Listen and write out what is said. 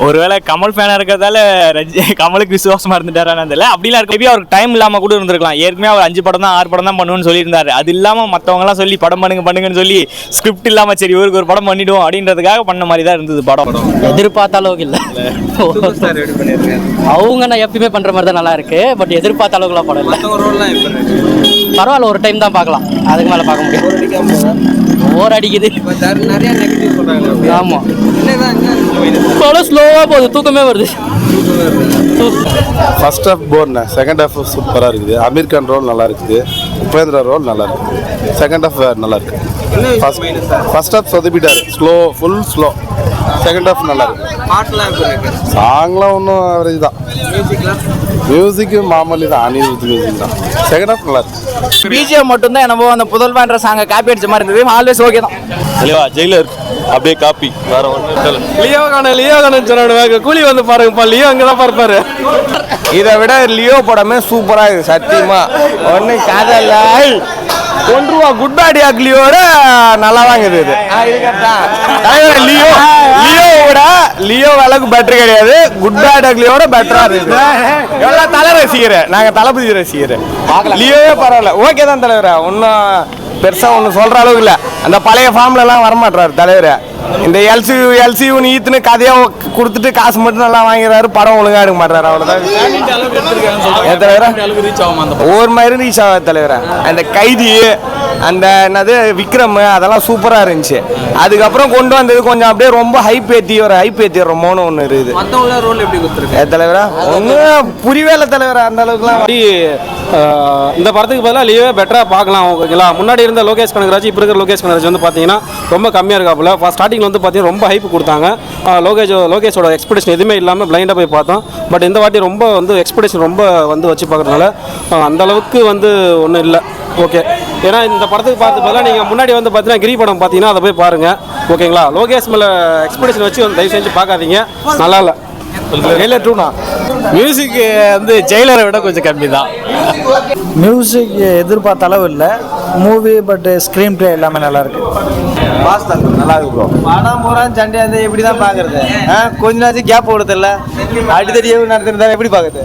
ஒருவேளை கமல் ஃபேனாக இருக்கிறதால கமலுக்கு விசுவாசமாக இருந்துட்டாரான்னு தெரியல. அப்படிலாம் இருக்க மேபி அவருக்கு டைம் இல்லாமல் கூட இருந்திருக்கலாம். ஏற்கனவே அவர் 5 படம் தான் 6 படம் தான் பண்ணுவேன்னு சொல்லியிருந்தாரு. அது இல்லாமல் மற்றவங்கலாம் சொல்லி படம் பண்ணுங்கன்னு சொல்லி ஸ்கிரிப்ட் இல்லாமல் சரி இவருக்கு ஒரு படம் பண்ணிவிடுவோம் அப்படின்றதுக்காக பண்ண மாதிரி தான் இருந்தது படம். எதிர்பார்த்த அளவுக்கு இல்லை. அவங்க நான் எப்பயுமே பண்ணுற மாதிரி தான் நல்லா இருக்கு. பட் எதிர்பார்த்த அளவுக்குலாம் படம் இல்லை. பரவாயில்ல, ஒரு டைம் தான் பார்க்கலாம், அதுக்கு மேலே பார்க்க முடியும். ஓர் அடிக்குது. ஆமாம், ஸ்லோவாக போகுது, தூக்கமே வருது. ஃபர்ஸ்ட் ஹாஃப் போர்ண்ணே, செகண்ட் ஹாஃப் சூப்பராக இருக்குது. அமீர் கான் ரோல் நல்லா இருக்குது, உபேந்திரா ரோல் நல்லா இருக்குது. செகண்ட் ஹாஃப் நல்லா இருக்கு. ஃபர்ஸ்ட் ஹாஃப் சொதப்பிட்டாரு, ஃபுல் ஸ்லோ. செகண்ட் ஹாஃப் நல்லா இருக்கு. சாங்லாம் ஒன்றும் அவரேஜ் தான். மியூசிக்கு மாமூலி தான், அனிருத் மியூசிக் தான். செகண்ட் ஹாஃப் நல்லா இருக்கு. பிஜிஎம் மட்டும்தான் என்னமோ அந்த புதல்வான்ற சாங்கை காப்பி அடிச்ச மாதிரி இருந்தது. ஆல்வேஸ் ஓகே தான். இல்லையா ஜெயிலர் அப்படியே காப்பி வேற ஒன்று. லியோ கான சொன்னாங்க, கூலி வந்து பாருங்கப்பா, லியோ அங்கே தான் பார்ப்பாரு. இதை விட லியோ படமே சூப்பராக இருக்குது சத்தியமா. ஒன்று காதல்ல ஒன்றுவா குட் பேட் லியோட நல்லா வாங்குது இது. லியோ அளவுக்கு பெட்டர் கிடையாது, குட் பேட் லியோட பெட்டரா இருக்குது. எவ்வளோ தலை ரசிகர், நாங்கள் தளபதி ரசிகர். லியோவே பரவாயில்ல, ஓகே தான் தலைவர். ஒன்றும் பெருசாக ஒன்றும் சொல்கிற அளவுக்கு இல்லை. அந்த பழைய ஃபார்ம்லலாம் வரமாட்டார் தலைவர். இந்த எல்சியூன்னு ஈத்துன்னு கதையாக கொடுத்துட்டு காசு மட்டும் நல்லா வாங்கிறாரு, படம் ஒழுங்காக எடுக்க மாட்டாரு. அவ்வளோதான் தலைவரா, ஒவ்வொரு மாதிரி ரீச் ஆகாது தலைவரா. அந்த கைதி, அந்த என்னது விக்ரம், அதெல்லாம் சூப்பராக இருந்துச்சு. அதுக்கப்புறம் கொண்டு வந்தது கொஞ்சம் அப்படியே ரொம்ப ஹைப் ஏற்றிடுறோமோன்னு ஒன்று இருக்குது. தலைவரா ஒன்றும் புரியவே இல்லை தலைவரா, அந்த அளவுக்குலாம். இந்த படத்துக்கு பதிலாக லியோவே பெட்டராக பார்க்கலாம். ஓகேங்களா, முன்னாடி இருந்த லோகேஷ் கனகராஜ் இப்போ இருக்கிற லோகேஷ் கனகராஜ் வந்து பார்த்தீங்கன்னா ரொம்ப கம்மியாக இருக்காப்புல. ஸ்டார்டிங்கில் வந்து பார்த்தீங்கன்னா ரொம்ப ஹைப் கொடுத்தாங்க. லோகேஷோட எக்ஸ்பெக்டேஷன் எதுவுமே இல்லாமல் பிளைண்டாக போய் பார்த்தோம். பட் இந்த வாட்டி ரொம்ப வந்து எக்ஸ்பெக்டேஷன் ரொம்ப வந்து வச்சு பார்க்குறதுனால அந்தளவுக்கு வந்து ஒன்றும் இல்லை. ஓகே, ஏன்னா இந்த படத்துக்கு பார்த்து பதிலாக நீங்கள் முன்னாடி வந்து பார்த்தீங்கன்னா கிரி படம் பார்த்தீங்கன்னா அதை போய் பாருங்கள். ஓகேங்களா, லோகேஷ் மேலே எக்ஸ்பெக்டேஷன் வச்சு தயவு செஞ்சு பார்க்காதீங்க, நல்லா இல்லை. மியூசிக் வந்து ஜெயிலரை விட கொஞ்சம் கம்மி தான். மியூசிக் எதிர்பார்த்த அளவு இல்லை மூவி, பட் ஸ்க்ரீன் பிளே எல்லாமே நல்லா இருக்கு. நல்லா இருக்கு ப்ரோ. படம் பூரா சண்டையாக இருந்தால் எப்படி தான் பார்க்குறது? கொஞ்ச நேரத்துக்கு கேப் கொடுதில்ல, அடித்தடியாக நடத்துறதா எப்படி பார்க்குறது?